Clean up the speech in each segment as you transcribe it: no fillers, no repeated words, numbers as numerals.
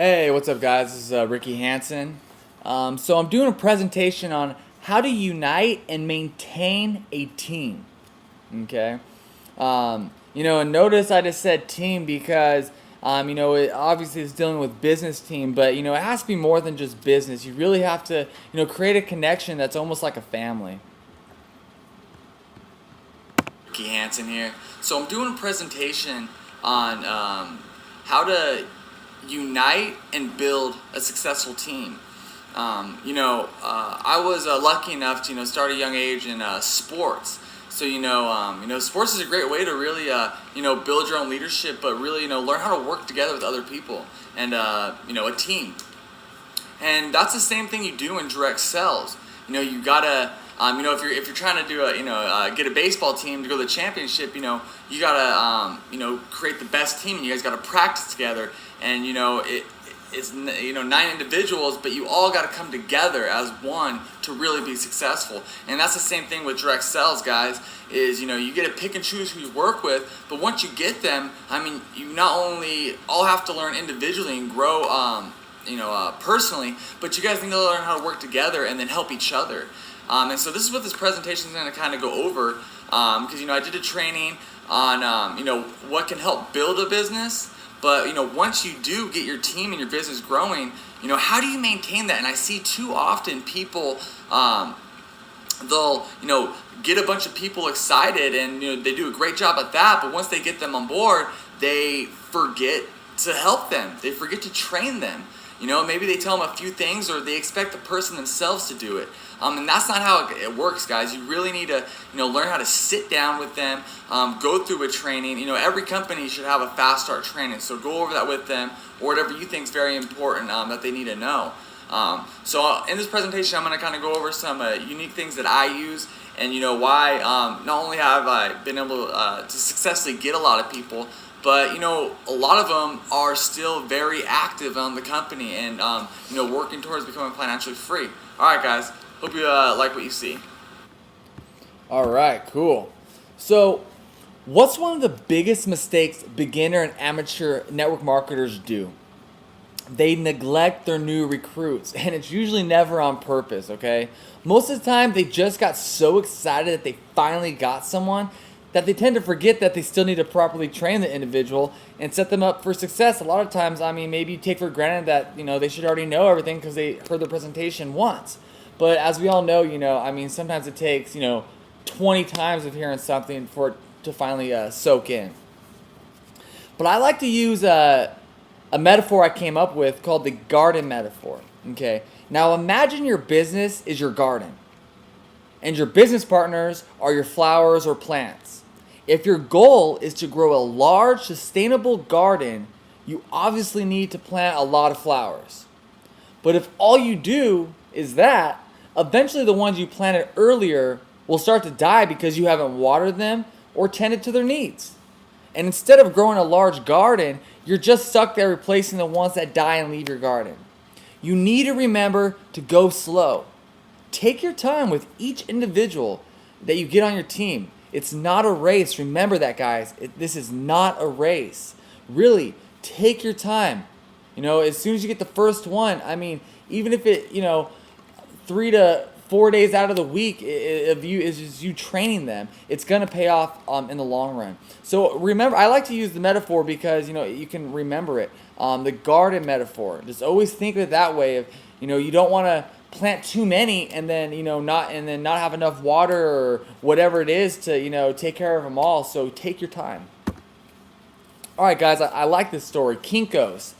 Hey, what's up, guys? This is Ricky Hansen. So I'm doing a presentation on how to unite and maintain a team. Okay. And notice I just said team because, it obviously is dealing with business team, but it has to be more than just business. You really have to, create a connection that's almost like a family. Ricky Hansen here. So I'm doing a presentation on how to unite and build a successful team. I was lucky enough to start at a young age in sports. So sports is a great way to really build your own leadership, but really learn how to work together with other people and a team. And that's the same thing you do in direct sales. You gotta if you're trying to do get a baseball team to go to the championship, you gotta create the best team, and you guys gotta practice together. And it's 9 individuals, but you all got to come together as one to really be successful. And that's the same thing with direct sales, guys. Is you get to pick and choose who you work with, but once you get them, you not only all have to learn individually and grow, personally, but you guys need to learn how to work together and then help each other. And so this is what this presentation is going to kind of go over, because I did a training on what can help build a business. But once you do get your team and your business growing, how do you maintain that? And I see too often people, they'll get a bunch of people excited, and they do a great job at that. But once they get them on board, they forget to help them. They forget to train them. Maybe they tell them a few things, or they expect the person themselves to do it. And that's not how it works, guys. You really need to, learn how to sit down with them, go through a training. Every company should have a fast start training, so go over that with them, or whatever you think is very important that they need to know. So in this presentation, I'm going to kind of go over some unique things that I use, and why not only have I been able to successfully get a lot of people, but a lot of them are still very active on the company and working towards becoming financially free. All right, guys. Hope you like what you see. All right, cool. So, what's one of the biggest mistakes beginner and amateur network marketers do? They neglect their new recruits, and it's usually never on purpose, okay? Most of the time, they just got so excited that they finally got someone that they tend to forget that they still need to properly train the individual and set them up for success. A lot of times, maybe you take for granted that, they should already know everything because they heard the presentation once. But as we all know, sometimes it takes, 20 times of hearing something for it to finally soak in. But I like to use a metaphor I came up with called the garden metaphor. Okay. Now imagine your business is your garden, and your business partners are your flowers or plants. If your goal is to grow a large, sustainable garden, you obviously need to plant a lot of flowers. But if all you do is that, eventually the ones you planted earlier will start to die because you haven't watered them or tended to their needs. And instead of growing a large garden, you're just stuck there replacing the ones that die and leave your garden. You need to remember to go slow. Take your time with each individual that you get on your team. It's not a race. Remember that, guys. This is not a race. Really, take your time. As soon as you get the first one, even if it, 3 to 4 days out of the week of you is just you training them, it's going to pay off in the long run. So remember, I like to use the metaphor because you can remember it. The garden metaphor. Just always think of it that way. Of you don't want to plant too many and then not have enough water or whatever it is to take care of them all. So take your time. All right, guys. I like this story. Kinko's.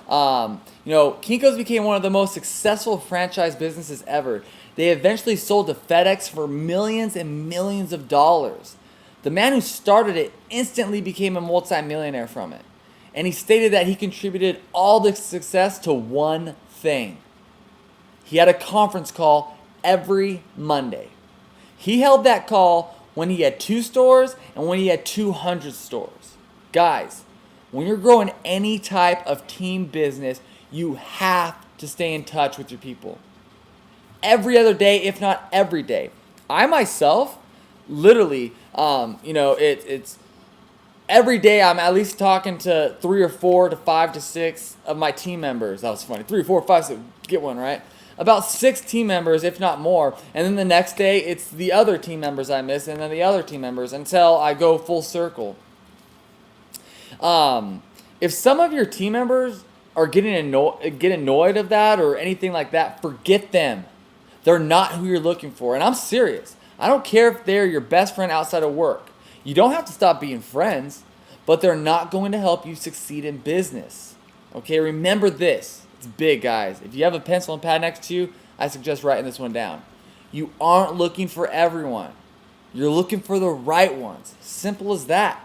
Kinko's became one of the most successful franchise businesses ever. They eventually sold to FedEx for millions and millions of dollars. The man who started it instantly became a multi-millionaire from it. And he stated that he contributed all the success to one thing. He had a conference call every Monday. He held that call when he had 2 stores and when he had 200 stores. Guys, when you're growing any type of team business, you have to stay in touch with your people. Every other day, if not every day. I myself, literally, it's every day I'm at least talking to 3 or 4 to 5 to 6 of my team members. That was funny. 3, 4, 5, 6, get one, right? About 6 team members, if not more. And then the next day, it's the other team members I miss, and then the other team members until I go full circle. If some of your team members are get annoyed of that or anything like that, forget them. They're not who you're looking for. And I'm serious. I don't care if they're your best friend outside of work. You don't have to stop being friends, but they're not going to help you succeed in business. Okay, remember this. It's big, guys. If you have a pencil and pad next to you, I suggest writing this one down. You aren't looking for everyone. You're looking for the right ones. Simple as that.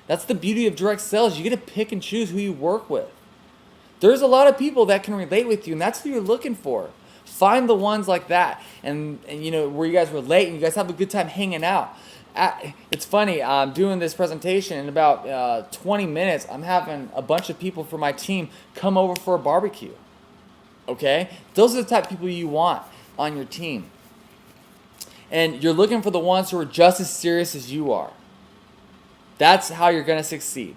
That's the beauty of direct sales. You get to pick and choose who you work with. There's a lot of people that can relate with you, and that's who you're looking for. Find the ones like that, and you know, where you guys relate and you guys have a good time hanging out. It's funny, I'm doing this presentation in about 20 minutes. I'm having a bunch of people from my team come over for a barbecue. Okay? Those are the type of people you want on your team. And you're looking for the ones who are just as serious as you are. That's how you're going to succeed.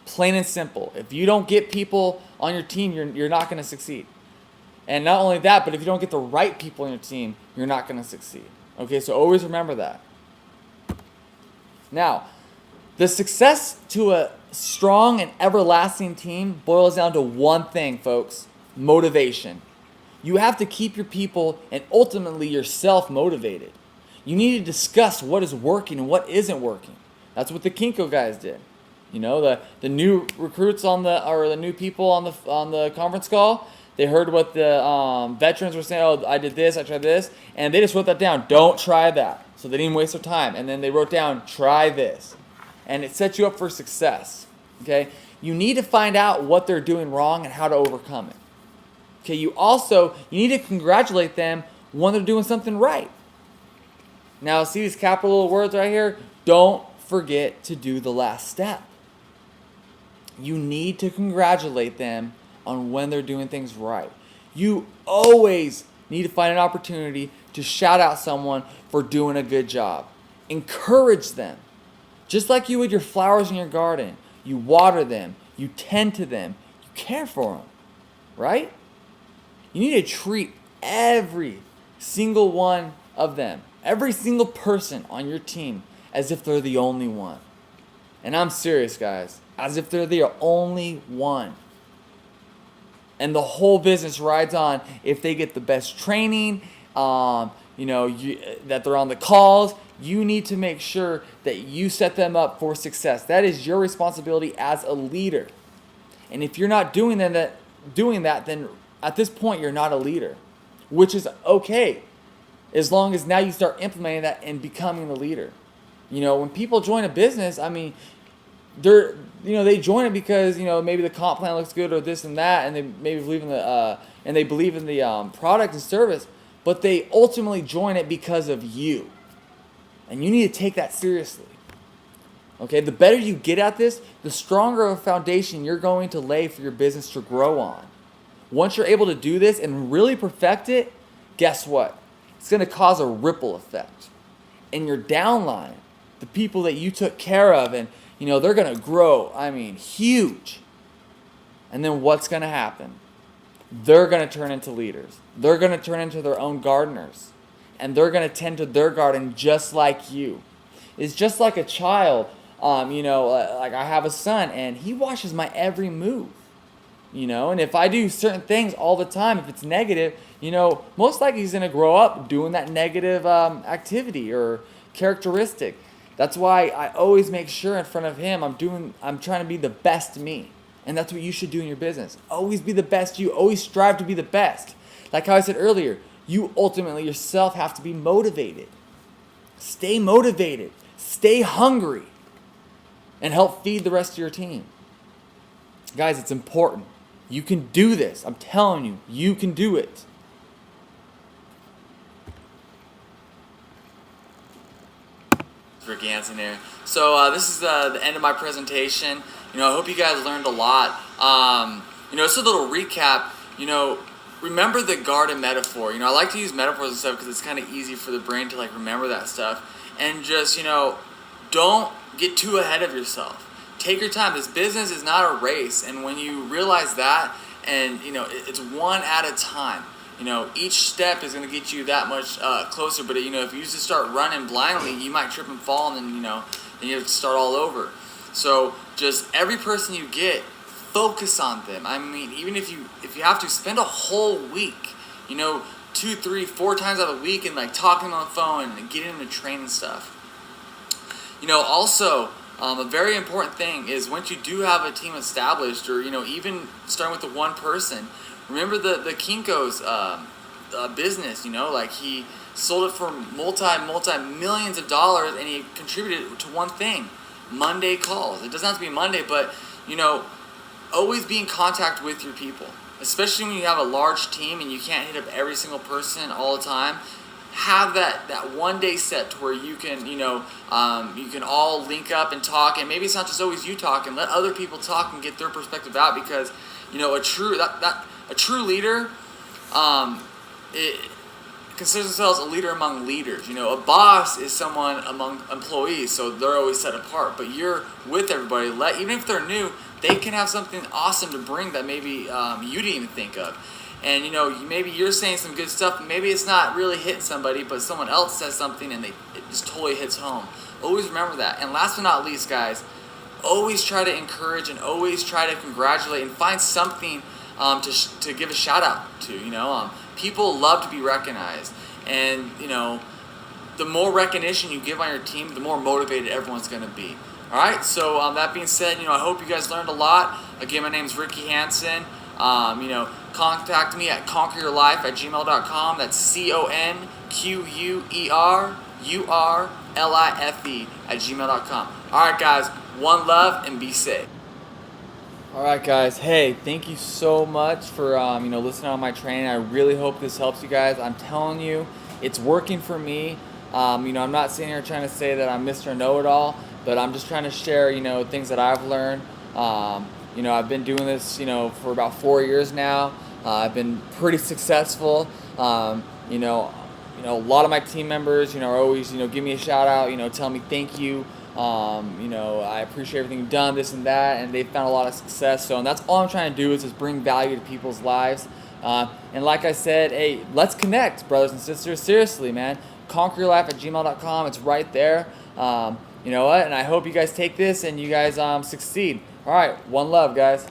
Plain and simple. If you don't get people on your team, you're not going to succeed. And not only that, but if you don't get the right people on your team, you're not going to succeed. Okay, so always remember that. Now, the success to a strong and everlasting team boils down to one thing, folks: motivation. You have to keep your people and ultimately yourself motivated. You need to discuss what is working and what isn't working. That's what the Kinko guys did. You know, the new recruits the new people on the conference call, they heard what the veterans were saying. Oh, I did this, I tried this, and they just wrote that down. Don't try that. So they didn't waste their time. And then they wrote down, try this. And it sets you up for success. Okay? You need to find out what they're doing wrong and how to overcome it. Okay, you need to congratulate them when they're doing something right. Now, see these capital words right here? Don't forget to do the last step. You need to congratulate them on when they're doing things right. You always need to find an opportunity to shout out someone for doing a good job. Encourage them. Just like you would your flowers in your garden. You water them. You tend to them. You care for them. Right? You need to treat every single one of them, every single person on your team, as if they're the only one. And I'm serious, guys. As if they're the only one. And the whole business rides on if they get the best training, that they're on the calls. You need to make sure that you set them up for success. That is your responsibility as a leader. And if you're not doing that, then at this point you're not a leader, which is okay, as long as now you start implementing that and becoming the leader. You know, when people join a business, I mean, they join it because maybe the comp plan looks good or this and that, and they maybe believe in the product and service, but they ultimately join it because of you, and you need to take that seriously. Okay, the better you get at this, the stronger of a foundation you're going to lay for your business to grow on. Once you're able to do this and really perfect it, guess what? It's going to cause a ripple effect, and your downline, the people that you took care of, and they're going to grow, huge. And then what's going to happen? They're going to turn into leaders. They're going to turn into their own gardeners. And they're going to tend to their garden just like you. It's just like a child. Like I have a son, and he watches my every move. And if I do certain things all the time, if it's negative, most likely he's going to grow up doing that negative activity or characteristic. That's why I always make sure in front of him I'm trying to be the best me. And that's what you should do in your business. Always be the best you. Always strive to be the best. Like how I said earlier, you ultimately yourself have to be motivated. Stay motivated. Stay hungry. And help feed the rest of your team. Guys, it's important. You can do this. I'm telling you, you can do it. Rick Hansen here. So this is the end of my presentation. I hope you guys learned a lot. Just a little recap. Remember the garden metaphor. I like to use metaphors and stuff because it's kind of easy for the brain to remember that stuff. And just, don't get too ahead of yourself. Take your time. This business is not a race, and when you realize that, and it's one at a time. Each step is going to get you that much closer. But if you just start running blindly, you might trip and fall, and then then you have to start all over. So just every person you get, focus on them. I mean, even if you have to spend a whole week, 2, 3, 4 times out of the week, and like talking on the phone and getting them to train and stuff. Also, a very important thing is once you do have a team established, or even starting with the one person, remember the Kinko's business. Like he sold it for multi millions of dollars, and he contributed to one thing: Monday calls. It doesn't have to be Monday, but always be in contact with your people, especially when you have a large team and you can't hit up every single person all the time. Have that one day set to where you can you can all link up and talk, and maybe it's not just always you talking. Let other people talk and get their perspective out, because a true leader it considers themselves a leader among leaders. A boss is someone among employees, so they're always set apart. But you're with everybody. Even if they're new, they can have something awesome to bring that maybe you didn't even think of. And maybe you're saying some good stuff, and maybe it's not really hitting somebody, but someone else says something and it just totally hits home. Always remember that. And last but not least, guys, always try to encourage and always try to congratulate and find something to give a shout out to. People love to be recognized, and the more recognition you give on your team, the more motivated everyone's going to be. All right. So that being said, I hope you guys learned a lot. Again, my name is Ricky Hansen. Contact me at conqueryourlife@gmail.com. That's CONQUERURLIFE@gmail.com. All right, guys. One love and be safe. All right, guys. Hey, thank you so much for listening on my training. I really hope this helps you guys. I'm telling you, it's working for me. I'm not sitting here trying to say that I'm Mr. Know-It-All, but I'm just trying to share things that I've learned. I've been doing this for about 4 years now. I've been pretty successful. A lot of my team members are always give me a shout out, tell me thank you. I appreciate everything you've done, this and that, and they've found a lot of success. And that's all I'm trying to do is just bring value to people's lives. And like I said, hey, let's connect, brothers and sisters. Seriously, man. ConquerYourLife@gmail.com. It's right there. You know what? And I hope you guys take this and you guys succeed. All right. One love, guys.